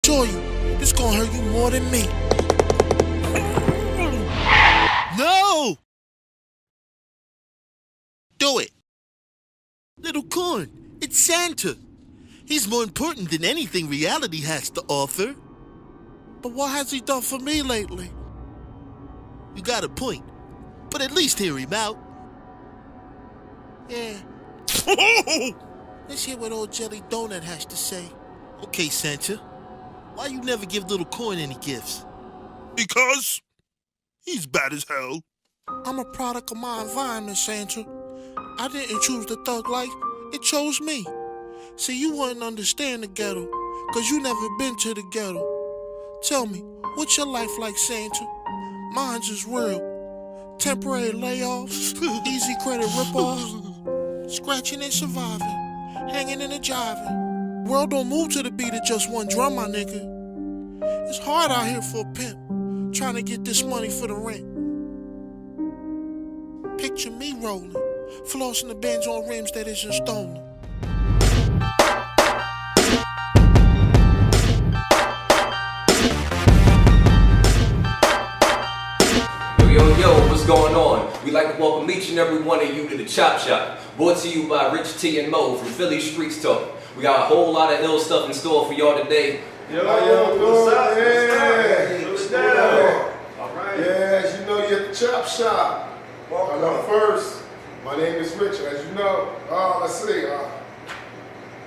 assure you, this gonna hurt you more than me. No! Do it. Little corn, it's Santa. He's more important than anything reality has to offer. But what has he done for me lately? You got a point, but at least hear him out. Yeah. Let's hear what old Jelly Donut has to say. Okay, Santa, why you never give little corn any gifts? Because he's bad as hell. I'm a product of my environment, Santa. I didn't choose the thug life, it chose me. See, you wouldn't understand the ghetto, cause you never been to the ghetto. Tell me, what's your life like, Santa? Mine's is real. Temporary layoffs, easy credit ripoffs, scratching and surviving, hanging and jiving. World don't move to the beat of just one drum, my nigga. It's hard out here for a pimp, trying to get this money for the rent. Picture me rolling, flossing the bands on rims that isn't stolen. Yo, what's going on? We'd like to welcome each and every one of you to the Chop Shop, brought to you by Rich T and Mo from Philly Streets Talk. We got a whole lot of ill stuff in store for y'all today. Yo, what's up? What's down? All right. Yeah, you know, you're at the Chop Shop. I know first. My name is Rich, as you know. Let's see.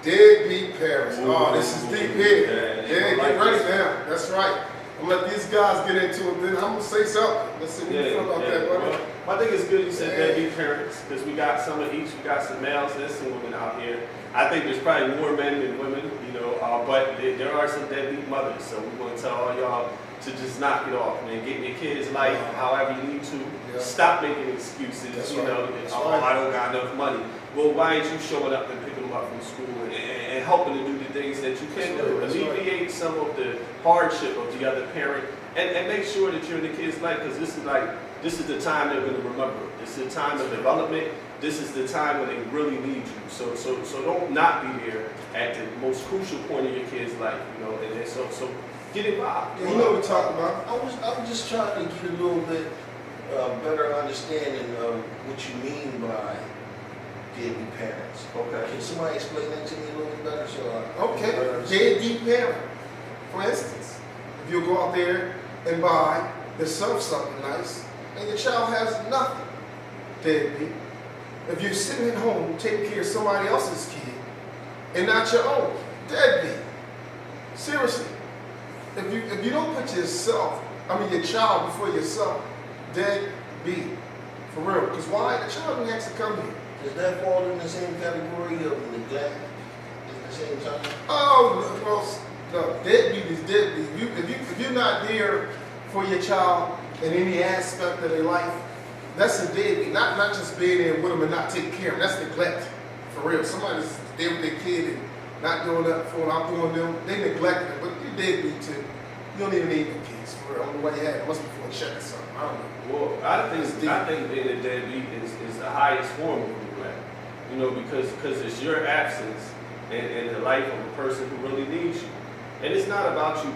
Deadbeat parents. This is deep here. Yeah, get ready now. That's right. I'm gonna let these guys get into it, then I'm gonna say something. Let's see what you feel about that, buddy. Well, I think it's good you said deadbeat parents, because we got some of each. We got some males and some women out here. I think there's probably more men than women, you know, but there are some deadbeat mothers. So we want to tell all y'all to just knock it off, man. Get your kids' life however you need to. Yeah. Stop making excuses. That's you know, right. I don't got enough money. Well, why ain't you showing up and picking them up from school and helping to do the things that you can do? Alleviate some of the hardship of the other parent, and make sure that you're in the kid's life, because this is the time they're going to remember. This is the time of development. This is the time when they really need you. So don't not be there at the most crucial point of your kid's life. You know, and so get involved. Yeah, you know what we're talking about. I was just trying to get a little bit better understanding of what you mean by deadbeat parents. Okay. Can somebody explain that to me a little bit better? Okay, deadbeat parent. For instance, if you go out there and buy yourself something nice, and your child has nothing, deadbeat. If you're sitting at home taking care of somebody else's kid and not your own, deadbeat. Seriously, if you don't put your child before yourself, deadbeat. For real. Because why? The child didn't have to come here. Does that fall in the same category of neglect at the same time? Oh, well, no, deadbeat is deadbeat. If you're not there for your child in any aspect of their life, that's a deadbeat. Not just being there with them and not taking care of them. That's neglect. For real. Somebody's there with their kid and not doing that for them, outdoing them. They neglected them, but you're deadbeat too. You don't even need no kids. For real. I don't know why you had it. It must be for a check or something. I don't know. Well, I think being a deadbeat is the highest form of neglect. You know, because it's your absence in the life of a person who really needs you. And it's not about you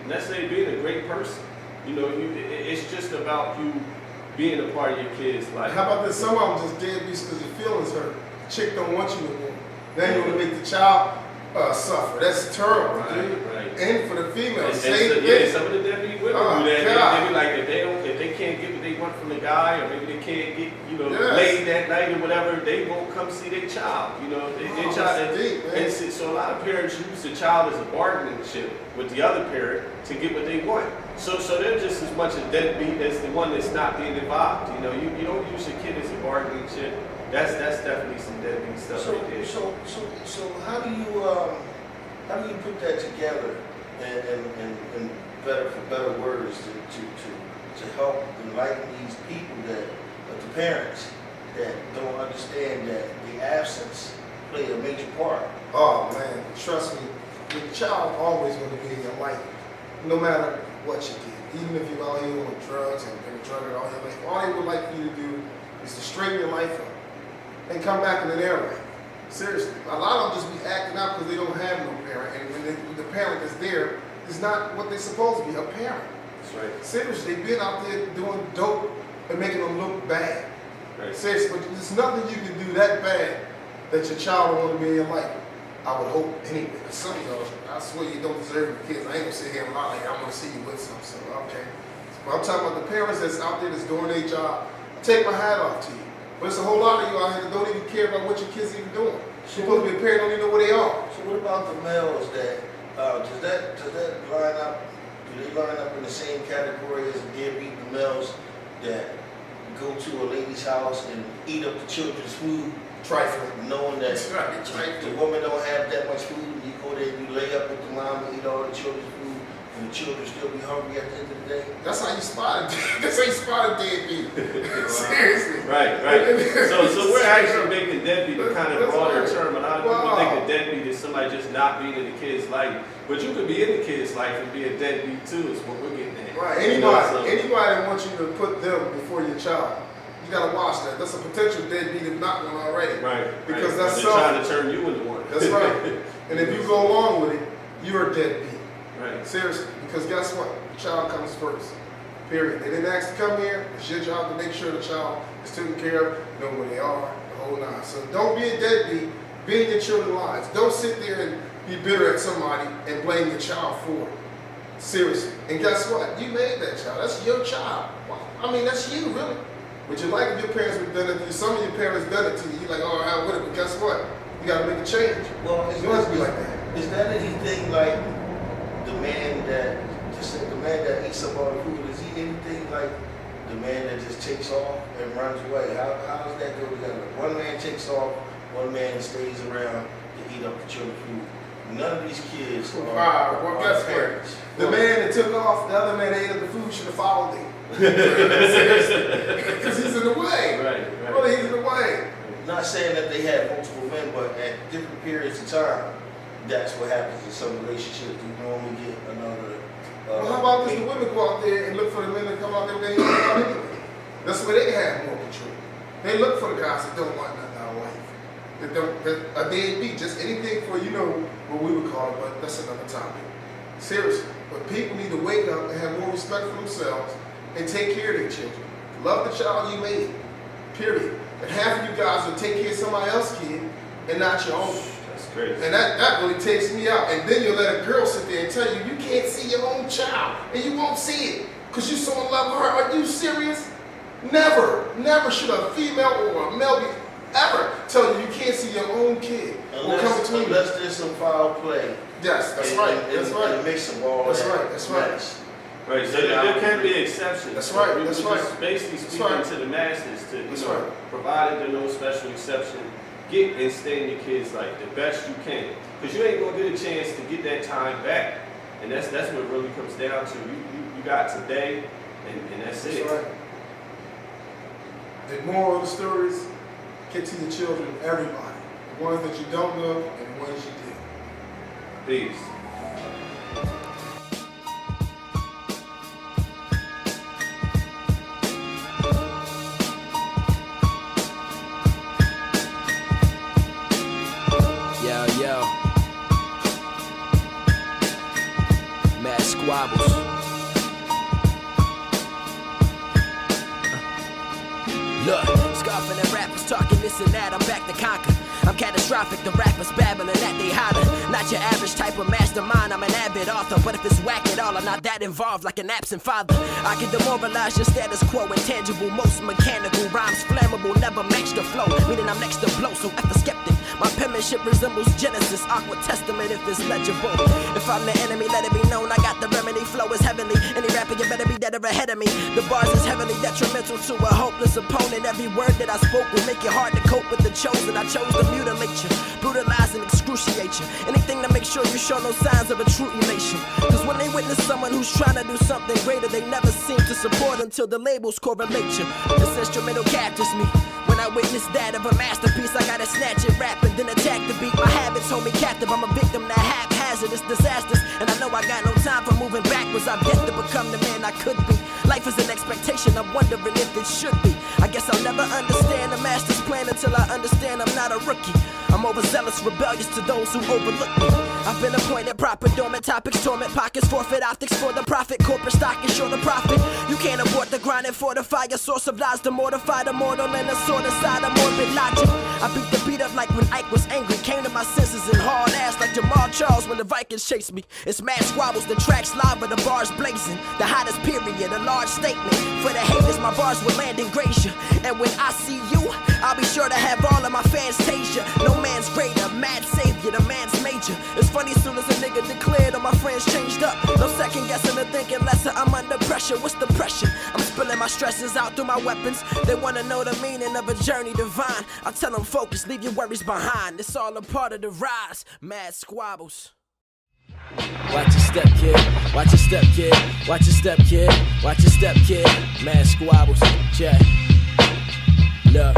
necessarily being a great person. You know, it's just about you being a part of your kid's life. How about this? Some of them just deadbeats because your feelings hurt. The chick don't want you anymore. Now you want to make the child suffer. That's terrible, dude. Right. And for the female, same thing. Yeah, some of the deadbeat women do that. They be like, if they can't get what they want from the guy, or maybe they can't get, laid that night or whatever, they won't come see their child. You know, their child. And so a lot of parents use the child as a bargaining chip with the other parent to get what they want. So they're just as much a deadbeat as the one that's not being involved. You know, you don't use your kid as a bargaining chip. That's definitely some deadbeat stuff right there. So how do you put that together and better words to help enlighten these people the parents that don't understand that the absence play a major part? Oh man, trust me, the child always going to be in your life, no matter what you did. Even if you're out here on drugs and been a drug all your life, all they would like you to do is to straighten your life up and come back in an era. Seriously, a lot of them just be acting out because they don't have no parent, and when the parent is there, is not what they're supposed to be, a parent. That's right. Seriously, they've been out there doing dope and making them look bad. Right. Seriously, but there's nothing you can do that bad that your child will want to be in your life. I would hope anyway. Because some of y'all, I swear you don't deserve your kids. I ain't gonna sit here and lie like I want to see you with some. So okay. But I'm talking about the parents that's out there that's doing their job. I take my hat off to you. But it's a whole lot of you out here that don't even care about what your kids even doing. You're supposed to be a parent, don't even know where they are. So what about the males that, does that line up, do they line up in the same category as the deadbeat males that go to a lady's house and eat up the children's food, Trifling. knowing that Right. the woman don't have that much food, and you go there and you lay up with the mom and eat all the children's food, and the children still be hungry at the end of the day? That's how you spot it. That's how you spot a deadbeat. Seriously. Right. So we're actually making deadbeat a kind of broader term. A lot of people think a deadbeat is somebody just not being in the kid's life. But you could be in the kid's life and be a deadbeat too, is what we're getting at. Right. Anybody Anybody wants you to put them before your child. You gotta watch that. That's a potential deadbeat if not one already. Right. Because that's they're trying selfish. to turn you into one. That's right. And if you go along with it, you're a deadbeat. Right. Seriously. Because guess what? The child comes first. Period. They didn't ask to come here. It's your job to make sure the child is taken care of, know where they are, the whole nine. So don't be a deadbeat. Be in your children's lives. Don't sit there and be bitter at somebody and blame the child for it. Seriously. And guess what? You made that child. That's your child. I mean, that's you, really. Would you like if your parents would have done it to you? Some of your parents done it to you. You're like, oh, I would have. But guess what? You got to make a change. Well, You don't have to be like that. Is that anything like the man that eats up all the food? Is he anything like the man that just takes off and runs away? How does that go together? One man takes off, one man stays around to eat up the children's food. None of these kids are Well, guess what? parents. The man that took off, the other man that ate up the food should have followed him. Because he's in the way. Right. Well, he's in the way. Not saying that they had multiple men, but at different periods of time, that's what happens in some relationships. You normally get another. Well, how about this? The women go out there and look for the men that come out there with their hands out anyway. That's where they have more control. They look for the guys that don't want nothing out of life. That a deadbeat, just anything for, you know, what we would call it, but that's another topic. Seriously. But people need to wake up and have more respect for themselves and take care of their children. Love the child you made. Period. And half of you guys will take care of somebody else's kid and not your own. That's crazy. And that really takes me out. And then you let a girl sit there and tell you you can't see your own child. And you won't see it because you're so in love with her. Are you serious? Never should a female or a male be ever tell you you can't see your own kid. Unless there's some foul play. Yes, that's right. That's right. And mix them all. That's right. That's right. Right, so there can be exceptions. That's right. We're That's just right. basically That's speaking right. to the masses to, That's you know, right. provided there no special exception, get and stay in your kids' life the best you can, because you ain't gonna get a chance to get that time back, and that's what it really comes down to. You got today, and that's it. That's right. The moral of the stories, get to your children, everybody. The ones that you don't know and the ones you do. Peace. Yo. Mad Squablz. Look, scoffing at rappers talking this and that, I'm back to conquer. I'm catastrophic, the rappers babbling that they holler. Not your average type of mastermind, I'm an avid author. But if it's whack at all, I'm not that involved like an absent father. I can demoralize your status quo, intangible, most mechanical. Rhymes flammable, never match the flow, meaning I'm next to blow, so F a skeptic. My penmanship resembles Genesis, awkward testament if it's legible. If I'm the enemy, let it be known I got the remedy. Flow is heavenly, any rapper you better be dead or ahead of me. The bars is heavily detrimental to a hopeless opponent. Every word that I spoke will make it hard to cope with the chosen. I chose to mutilate you, brutalize and excruciate you. Anything to make sure you show no signs of a true elation. Cause when they witness someone who's trying to do something greater, they never seem to support until the labels correlate you. This instrumental captures me. When I witness that of a masterpiece, I gotta snatch it, rap, and then attack the beat. My habits hold me captive, I'm a victim to haphazardous disasters. And I know I got no time for moving backwards. I've yet to become the man I could be. Life is an expectation, I'm wondering if it should be. I guess I'll never understand the master's plan until I understand I'm not a rookie. I'm overzealous, rebellious to those who overlook me. I've been appointed proper, dormant topics, torment pockets, forfeit optics for the profit. Corporate stock is sure the profit. You can't abort the grind and fortify your source of lies to mortify the mortal and the sword inside of morbid logic. I beat the beat up like when Ike was angry, came to my senses in hard ass like Jamal Charles when the Vikings chased me. It's mad squabbles, the tracks live, but the bars blazing. The hottest period, a large statement. For the haters, my bars will land in Gracia. And when I see you, I'll be sure to have all of my fans taste ya. No man's greater, mad savior, the man's major. It's funny, as soon as a nigga declared, all my friends changed up. No second guessing or thinking lesser, I'm under pressure. What's the pressure? I'm spilling my stresses out through my weapons. They wanna know the meaning of a journey divine. I tell them focus, leave your worries behind. It's all a part of the rise. Mad Squablz. Watch your step, kid. Watch your step, kid. Watch your step, kid. Watch your step, kid. Mad Squablz. Check. Look.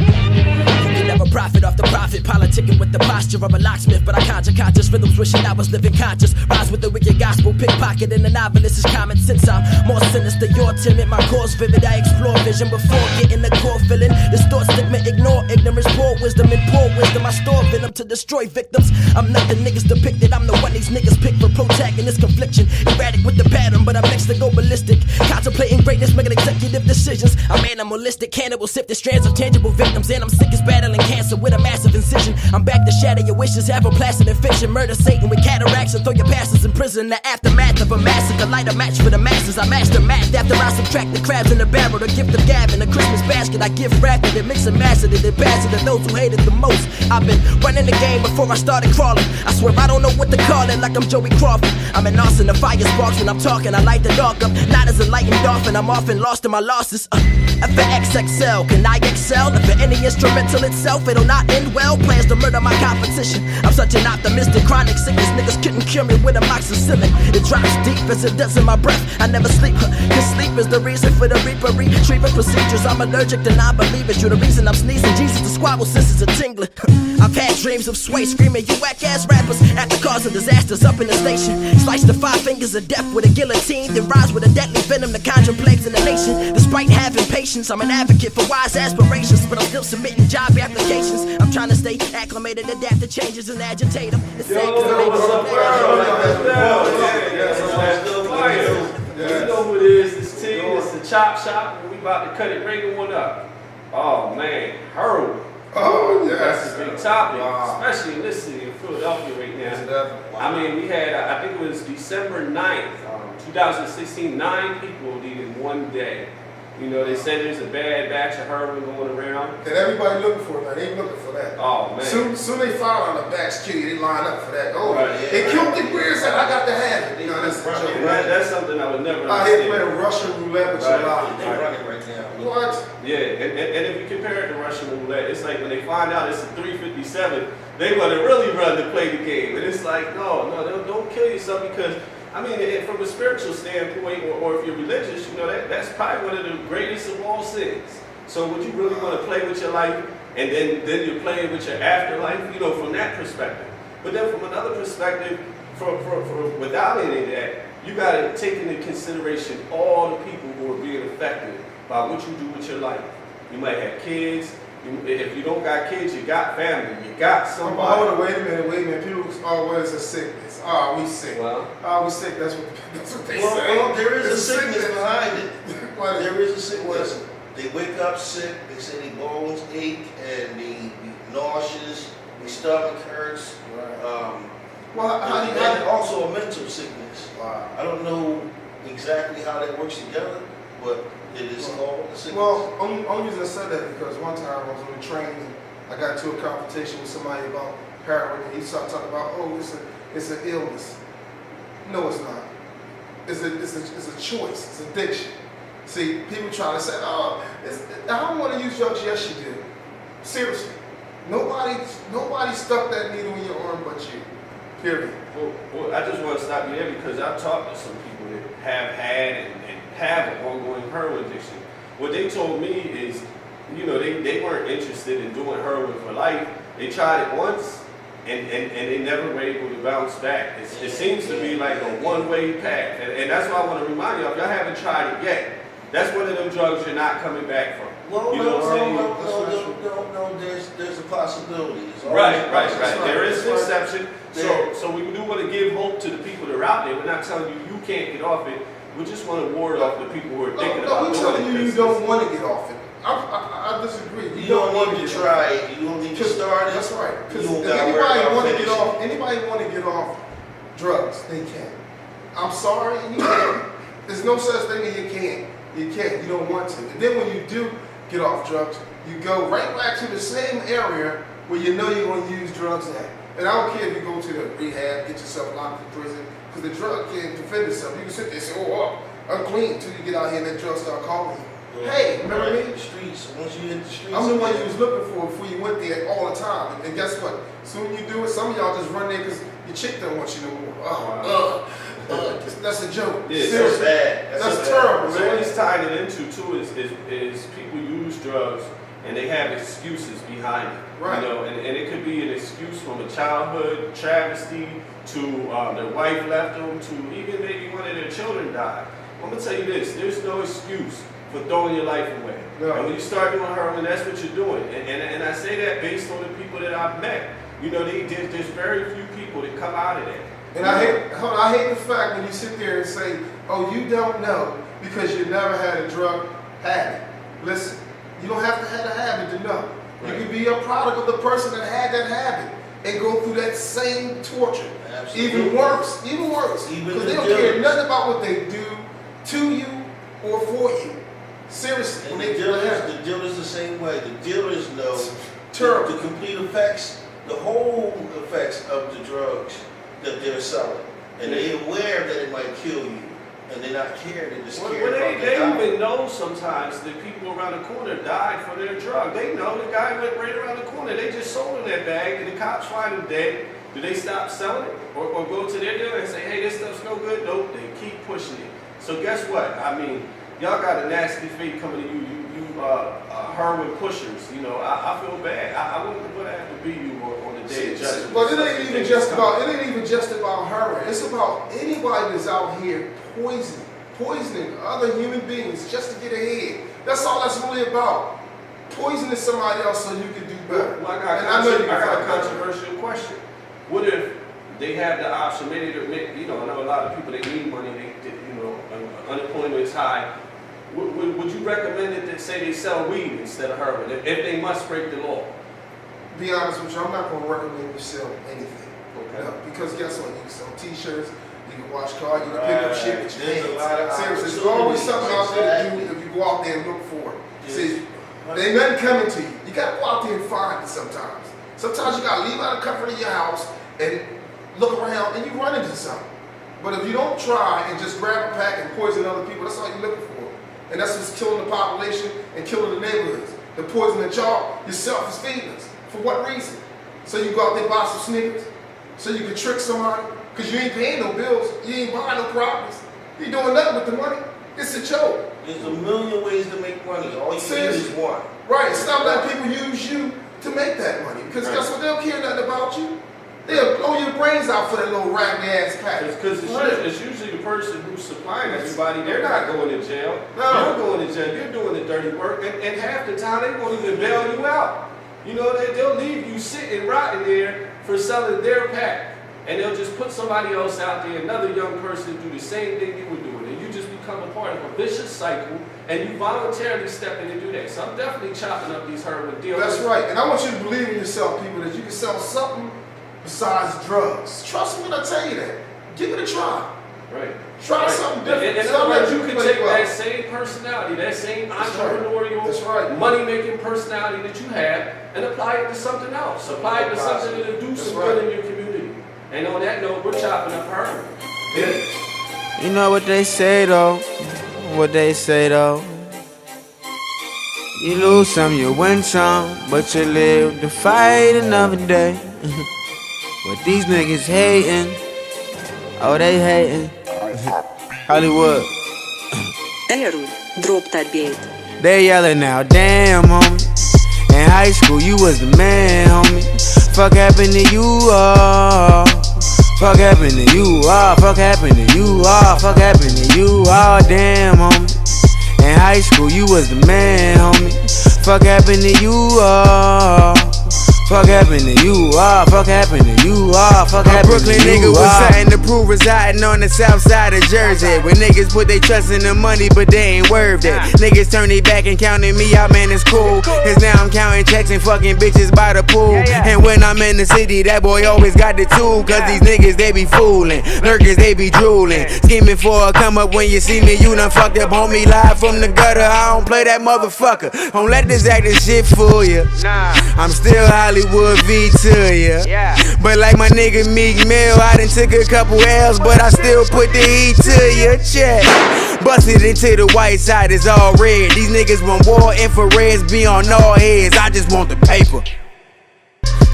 You can never profit off the profit, politicking with the posture of a locksmith. But I conjure conscious rhythms, wishing I was living conscious. Rise with the wicked gospel, pickpocket, and the novelist is common sense. I'm more sinister, you're timid, my core's vivid. I explore vision before getting the core feeling. Distort stigma, ignore ignorance, poor wisdom, and poor wisdom. I store venom to destroy victims. I'm not the niggas depicted, I'm the one these niggas pick for protagonist confliction. Erratic with the pattern, but I'm next to go ballistic. Contemplating greatness, making executive decisions. I'm animalistic, cannibal, sifted strands of tangible victims. And I'm sick as battling cancer with a massive incision. I'm back to shatter your wishes, have a placid and fiction. Murder Satan with cataracts and throw your pastors in prison. The aftermath of a massacre, light a match for the masses. I master math after I subtract the crabs in the barrel. The gift of gab in the Christmas basket. I give rapid and mix and master it and pass it to those who hate it the most. I've been running the game before I started crawling. I swear I don't know what to call it, like I'm Joey Crawford. I'm an Austin, the fire sparks when I'm talking. I light the dark up, not as a lightened off, and I'm often lost in my losses. F for XXL, can I excel? If for any instrumental itself, it'll not end well. Plans to murder my competition. I'm such an optimistic, chronic sickness. Niggas couldn't cure me with amoxicillin. It drops deep as it does in my breath. I never sleep, cause sleep is the reason for the reaper retrieval procedures. I'm allergic to non-believers. You're the reason I'm sneezing. Jesus, the squabble senses are tingling. I've had dreams of sway screaming, you whack-ass rappers at the cause of disasters up in the station. Slice the 5 fingers of death with a guillotine, then rise with a deadly venom to conjure plagues in the nation. Despite having patience, I'm an advocate for wise aspirations, but I'm still submitting job applications. I'm trying to stay acclimated, adapt to changes, and agitate them. What's up, you know who it is, this team, it's the Chop Shop, and we about to cut it right on up. Oh man, heroin. Oh, yes. That's a big topic, especially in this city of Philadelphia right now. I mean, we had, I think it was December 9th, 2016, 9 people died in one day. You know, they said there's a bad batch of heroin going around. And everybody looking for it now. They ain't looking for that. Oh, man. Soon they found on the batch kitty, they line up for that. Oh, right, yeah, they killed the queer, said, I got to have it. You know, that's right, a joke. that's something I would never I hate playing Russian roulette with your life. They're running right now. What? Yeah, and if you compare it to Russian roulette, it's like when they find out it's a 357, they want to really run to play the game. And it's like, no, don't kill yourself because, I mean, from a spiritual standpoint, or if you're religious, you know, that's probably one of the greatest of all sins. So would you really want to play with your life, and then you're playing with your afterlife, you know, from that perspective. But then from another perspective, for without any of that, you got to take into consideration all the people who are being affected by what you do with your life. You might have kids. If you don't got kids, you got family. You got somebody. Hold on, wait a minute. People always a sickness. Oh, we sick. Well, we sick. That's what they say. Well, there is a sickness behind it. There is a sickness. They wake up sick. They say their bones ache and they be nauseous. Their stomach hurts. And also a mental sickness. Wow. I don't know exactly how that works together, but it is called a sickness. Well, only reason I said that because one time I was on the train and I got into a confrontation with somebody about heroin, and he started talking about, oh, it's an illness. No, it's not. It's a choice. It's addiction. See, people try to say, oh, I don't want to use drugs. Yes, you do. Seriously. Nobody stuck that needle in your arm but you. Period. Well, I just want to stop you there because I've talked to some people that have had and have an ongoing heroin addiction. What they told me is, you know, they weren't interested in doing heroin for life. They tried it once and they never were able to bounce back. It seems to be like a one-way path. And that's why I want to remind y'all, if y'all haven't tried it yet, that's one of them drugs you're not coming back from. Well, You know what I'm saying? no, there's a possibility. Right. There is an exception. So we do want to give hope to the people that are out there. We're not telling you can't get off it. We just want to ward off the people who are thinking about we're telling you don't want to get off it. I disagree. You don't need to try it. You don't need to start it. That's right. Because if anybody want to get off drugs, they can. I'm sorry, you can't. There's no such thing as you can't. You can't. You don't want to. And then when you do get off drugs, you go right back to the same area where you know you're going to use drugs at. And I don't care if you go to the rehab, get yourself locked in prison, because the drug can't defend itself. You can sit there and say, oh, unclean, until you get out here and that drug start calling you. Hey, remember me? The streets. Once you hit the streets, I'm the one you was looking for before you went there all the time. And guess what? Soon you do it, some of y'all just run there because your chick don't want you no more. That's a joke. Yeah, seriously. That's terrible, So man. what he's tying it into too is people use drugs and they have excuses behind it. Right. You know, and it could be an excuse from a childhood travesty to their wife left them to even maybe one of their children died. I'm gonna tell you this: there's no excuse for throwing your life away. No. And when you start doing heroin, that's what you're doing. And I say that based on the people that I've met. You know, there's very few people that come out of that. And I hate the fact when you sit there and say, oh, you don't know because you never had a drug habit. Listen, you don't have to have a habit to know. Right. You can be a product of the person that had that habit and go through that same torture. Absolutely. Even worse. Because they don't care nothing about what they do to you or for you. Seriously. And the dealers the same way. The dealers know Terrible. the complete effects, the whole effects of the drugs that they're selling. And they're aware that it might kill you. And they're not caring, they're just scared about They even know sometimes that people around the corner died for their drug. They know the guy went right around the corner. They just sold him that bag and the cops find him dead. Do they stop selling it? Or go to their dealer and say, hey, this stuff's no good? Nope, they keep pushing it. So guess what? I mean, y'all got a nasty fate coming to you heroin pushers. You know, I feel bad. I wouldn't have to be you on the day of judgment. But it ain't even just about heroin. It's about anybody that's out here poisoning other human beings just to get ahead. That's all that's really about. Poisoning somebody else so you can do better. Well, I got a controversial question. What if they have the option? Maybe I know a lot of people, they need money. Unemployment is high. Would you recommend it that say they sell weed instead of heroin if they must break the law? Be honest with you, I'm not going to recommend you sell anything. Okay. No, because guess what? You can sell T-shirts, you can wash cars, you can pick up shit with your There's a lot of hands. Seriously, there's always something out there to do if you go out there and look for it. See, there ain't nothing coming to you. You got to go out there and find it sometimes. Sometimes you got to leave out the comfort of your house and look around and you run into something. But if you don't try and just grab a pack and poison other people, that's all you're looking for. And that's what's killing the population and killing the neighborhoods. The poison that y'all yourself is feeding us. For what reason? So you go out there and buy some sneakers? So you can trick somebody? Because you ain't paying no bills. You ain't buying no properties. You ain't doing nothing with the money. It's a joke. There's a million ways to make money. All you need is one. Right. Stop letting people use you to make that money. Because guess what? They don't care nothing about you. They'll blow your brains out for that little raggedy ass package. Because it's usually the person who's supplying everybody. They're not going to jail. No. You're going to jail. You're doing the dirty work. And half the time, they won't even bail you out. You know, they'll leave you sitting rotting there for selling their pack. And they'll just put somebody else out there, another young person, do the same thing you were doing. And you just become a part of a vicious cycle. And you voluntarily step in and do that. So I'm definitely chopping up these heroin deals. That's right. And I want you to believe in yourself, people, that you can sell something besides drugs. Trust me when I tell you that. Give it a try. Right. Try something different. In other words, you can take that same personality, that same entrepreneurial, money-making personality that you have, and apply it to something else. Apply it to something that'll do some good in your community. And on that note, we're chopping up heroin. Yeah. You know what they say though? You lose some, you win some, but you live to fight another day. But these niggas hating, oh they hating. Hollywood. Error, drop that beat. They yelling now, damn homie. In high school you was the man, homie. Fuck happened to you, oh. Fuck happened to you, oh. Fuck happened to you, oh. Fuck happened to you, oh. Damn homie. In high school, you was the man, homie. Fuck happened to you, fuck happened to you, fuck happened to you, fuck happened to you. A Brooklyn nigga with something to prove, residing on the south side of Jersey. When niggas put their trust in the money, but they ain't worth it. Niggas turn their back and counting me out, man, it's cool. Cause now I'm counting checks and fucking bitches by the pool. And when I'm in the city, that boy always got the tool. Cause these niggas, they be fooling. Lurkers, they be drooling. Scheming for a come up when you see me, you done fucked up, homie, live from the gutter. I don't play that motherfucker. Don't let this acting shit fool ya. I'm still Hollywood Veed to ya. But like my nigga Meek Mill, I done took a couple L's, but I still put the heat to ya. Check. Busted into the white side, it's all red. These niggas want war, infrareds be on all heads. I just want the paper.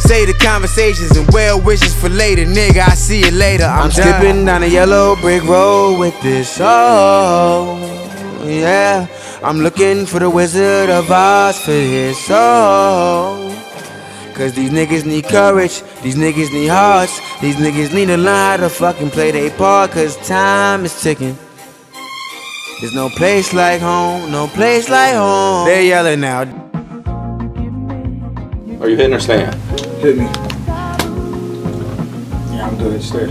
Say the conversations and well wishes for later, nigga. I see you later. I'm skipping down a yellow brick road with this soul. Yeah, I'm looking for the Wizard of Oz for his soul. Cause these niggas need courage, these niggas need hearts, these niggas need to learn how to fucking play their part. Cause time is ticking. There's no place like home, no place like home. They're yelling out. Are you hitting or staying? Hit me. Yeah, I'm good. Stay.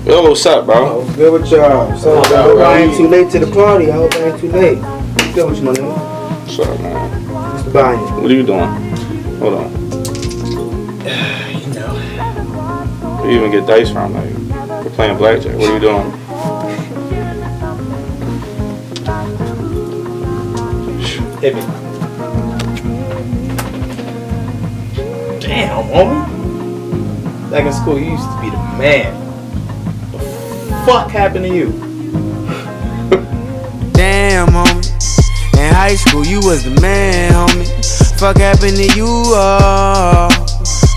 Yo, what's up, bro? Oh, what's good with y'all? So, I hope I ain't too late to the party. I hope I ain't too late. What's good with you, my nigga? What's up, man? Mr. Bynum. What are you doing? Hold on. You know. Where you even get dice from? Like, we're playing blackjack. What are you doing? Hit me. Damn, homie. Back in school, you used to be the man. What the fuck happened to you? Damn, homie. In high school, you was the man, homie. Fuck happened to you,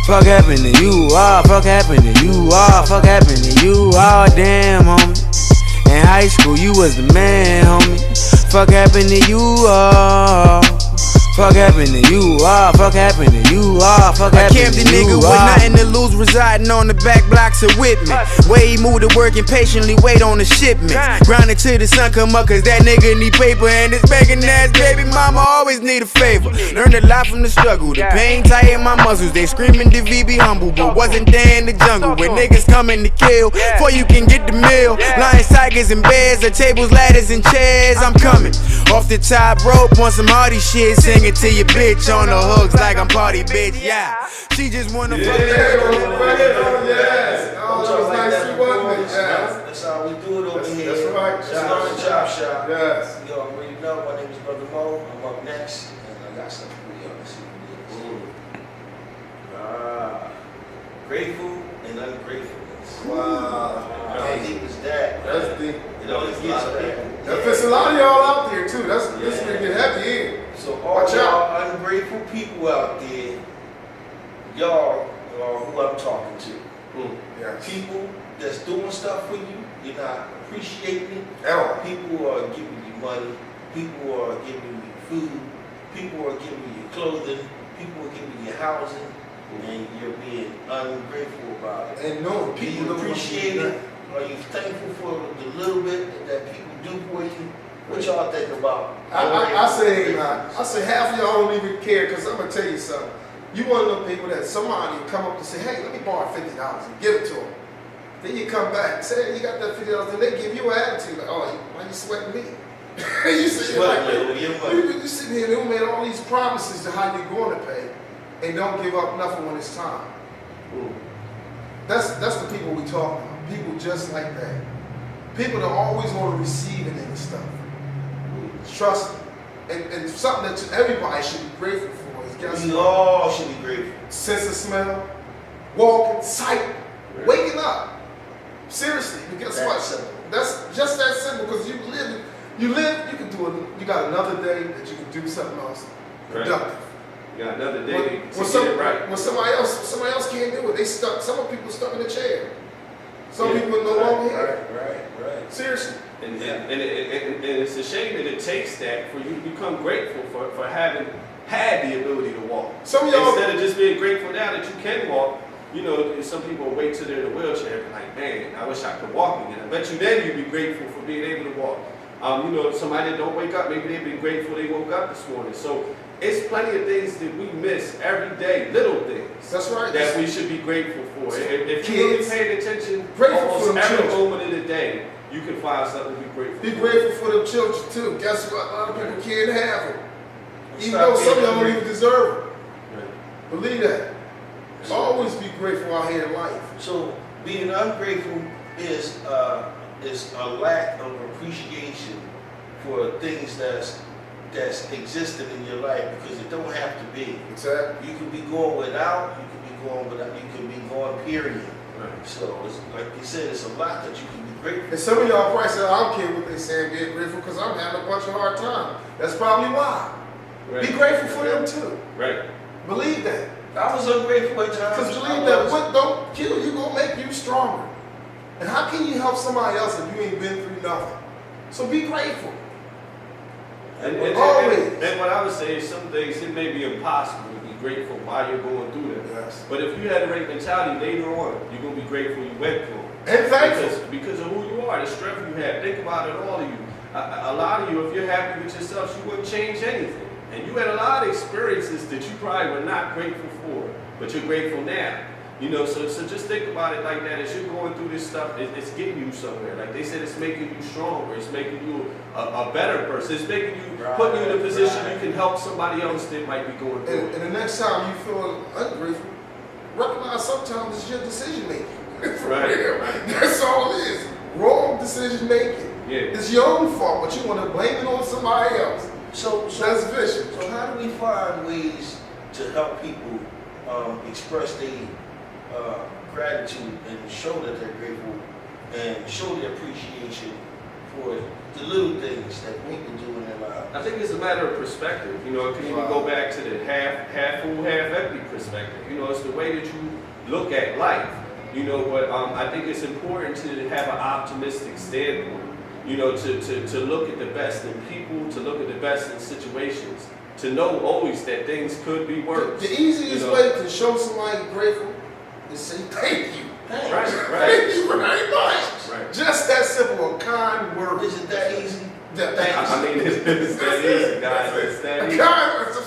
fuck happened to you, fuck happened to you, fuck happened to you, damn, homie. In high school, you was the man, homie. Fuck happened to you, fuck happened to you, fuck happened to you, fuck happened to you. I camped a nigga with nothing to lose, residing on the back blocks of Whitman. Way he moved to work and patiently wait on the shipment. Grinding till the sun come up, cause that nigga need paper. And this begging ass baby mama always need a favor. Learned a lot from the struggle, the pain tighten my muscles. They screaming to V be humble, but wasn't there in the jungle. When niggas coming to kill, before you can get the meal. Lions, tigers, and bears, or tables, ladders, and chairs. I'm coming off the top rope on some hardy shit, singing to your bitch on the hooks like I'm party bitch, yeah. She just wanna fuck Yes. Oh, that was nice to work with. That's how we do it over here. That's right. It's not a chop shop. Yes. You already know, my name is Brother Mo. I'm up next, and I got something for you. Let's see what it is. Grateful and ungratefulness. Wow. How deep is that? That's deep. It always gets people. That fits a lot of y'all out there too. This is gonna get heavy in. So all y'all ungrateful people out there, y'all are who I'm talking to. Yes. People that's doing stuff for you, you're not appreciating it. Ever. People are giving you money. People are giving you food. People are giving you clothing. People are giving you housing. And you're being ungrateful about it. And no, Do people you don't appreciate it? Are you thankful for the little bit that people do for you? What y'all think about? I say half of y'all don't even care, because I'm gonna tell you something. You one of them people that somebody come up and say, hey, let me borrow $50 and give it to them. Then you come back and say, hey, you got that $50, and they give you an attitude like, oh, why you sweating me? You sitting you sitting here and they made all these promises to how you're going to pay, and don't give up nothing when it's time. That's the people we talk about. People just like that. People that always want to receive it and stuff. Trust me. And something that everybody should be grateful for is guess we all should be grateful. Sense of smell, walking, sight, waking up. Seriously, because what? That's just that simple. Because you can do it. You got another day that you can do something else productive. You got another day to get it right. When somebody else can't do it, they stuck. Some people stuck in a chair. Some people no longer here. Right. Seriously. And it's a shame that it takes that for you to become grateful for having had the ability to walk. Some of y'all, instead of just being grateful now that you can walk, you know, some people wait till they're in a wheelchair and be like, man, I wish I could walk again. I bet you then you'd be grateful for being able to walk. You know, somebody that don't wake up, maybe they've been grateful they woke up this morning. So it's plenty of things that we miss every day, little things. That's right. That we should be grateful for. If you're really paying attention, grateful almost for them every children. moment of the day, you can find something to be grateful for. Be grateful for them children too. Guess what? A lot of people can't have them. Even Stop though some of being y'all don't even deserve them. Right. Believe that. Always be grateful out here in life. So being ungrateful is a lack of appreciation for things that's existing in your life, because it don't have to be. Exactly. You can be going without, you can be going without, you can be going period. Right. So it's like you said, it's a lot that you can be grateful. And some of y'all probably say, I don't care what they saying, being grateful, because I'm having a bunch of hard time. That's probably why. Right. Be grateful for them too. Right. Believe that. I was ungrateful at times. Because believe that what don't kill you gonna make you stronger. And how can you help somebody else if you ain't been through nothing? So be grateful. And what I would say is some things, it may be impossible to be grateful while you're going through them. Yes. But if you had the right mentality later on, you're going to be grateful you went through them. And thankful. Because of who you are, the strength you have. Think about it, all of you. A lot of you, if you're happy with yourself, you wouldn't change anything. And you had a lot of experiences that you probably were not grateful for, but you're grateful now. You know, so just think about it like that. As you're going through this stuff, it's getting you somewhere. Like they said, it's making you stronger. It's making you a better person. It's making you, putting you in a position you can help somebody else that might be going through it. And the next time you feel ungrateful, recognize sometimes it's your decision making. Right. That's all it is. Wrong decision making. Yeah. It's your own fault, but you want to blame it on somebody else. So that's vicious. So how do we find ways to help people express their gratitude and show that they're grateful and show their appreciation for the little things that people do in their lives? I think it's a matter of perspective. You know, it can even go back to the half full, half empty perspective. You know, it's the way that you look at life. You know, but I think it's important to have an optimistic standpoint. You know, to look at the best in people, to look at the best in situations, to know always that things could be worse. The easiest way to show somebody grateful is say thank you. Thanks. Right. Thank you very much. Right. Just that simple, a kind word. Is it that easy? I mean, it's that easy, guys. It's that easy.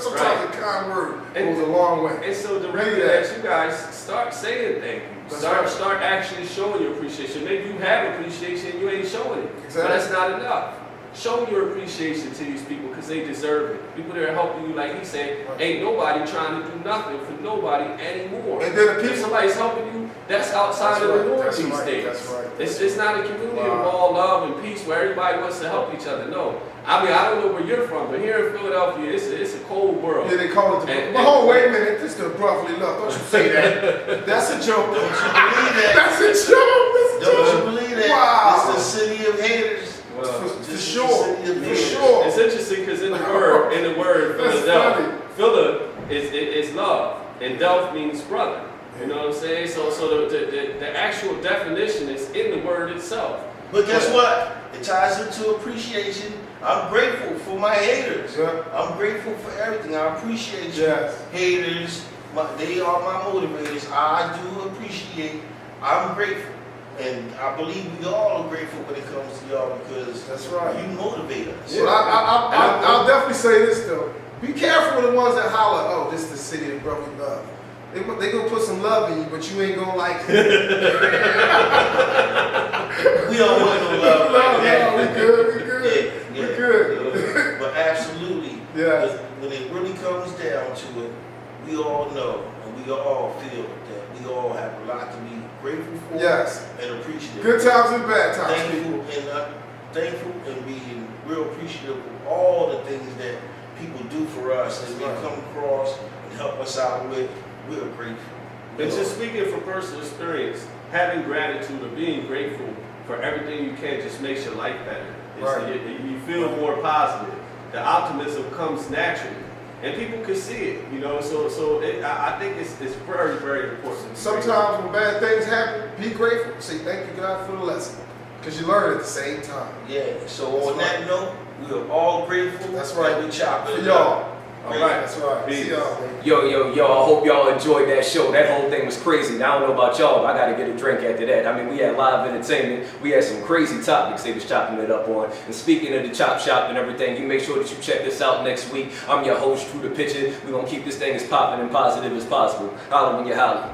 Sometimes a kind word goes a long way. And so the reason that you guys start saying thank you. Start actually showing your appreciation. Maybe you have appreciation, you ain't showing it. Exactly. But that's not enough. Show your appreciation to these people because they deserve it. People that are helping you, like he said, ain't nobody trying to do nothing for nobody anymore. And then if somebody's helping you, that's outside of the norm these days. That's right. It's not a community of all love and peace where everybody wants to help each other. No. I mean, I don't know where you're from, but here in Philadelphia, it's a cold world. Yeah, they call it the wait a minute, this is the brotherly love. Don't you say that. That's a joke. Don't you believe that? That's a joke. Don't you believe that? Wow. It's the city of haters. Well, for sure. For sure. It's interesting because in the word Philadelphia, Phila is love, and Delph means brother. You know what I'm saying? So the actual definition is in the word itself. But guess what? It ties into appreciation. I'm grateful for my haters. Yeah. I'm grateful for everything. I appreciate you. Yes. Haters, they are my motivators. I do appreciate. I'm grateful. And I believe we all are grateful when it comes to y'all because that's right. You motivate us. Yeah. Well, I'll definitely say this though. Be careful with the ones that holler, oh, this is the city of brotherly love. They gonna put some love in you, but you ain't gonna like it. We don't want no love like that. No, we good. Yeah, we good. But absolutely, yeah. When it really comes down to it, we all know and we all feel that we all have a lot to be grateful for. Yes. And appreciative. Good times and bad times. Thankful and being real appreciative of all the things that people do for us and we come across and help us out with. We're grateful. And just speaking from personal experience, having gratitude or being grateful for everything you can just makes your life better. You feel more positive. The optimism comes naturally. And people can see it, you know, so I think it's very, very important. Sometimes when bad things happen, be grateful. Say thank you God for the lesson. Because you learn at the same time. Yeah, so on that note, we are all grateful. That's right. We chop it for y'all. All right. That's right. Peace. See y'all, man. Yo, I hope y'all enjoyed that show. That whole thing was crazy. Now, I don't know about y'all, but I gotta get a drink after that. I mean, we had live entertainment. We had some crazy topics they was chopping it up on. And speaking of the chop shop and everything, you make sure that you check this out next week. I'm your host, Drew the Pitcher. We're gonna keep this thing as popping and positive as possible. Holla when you holla.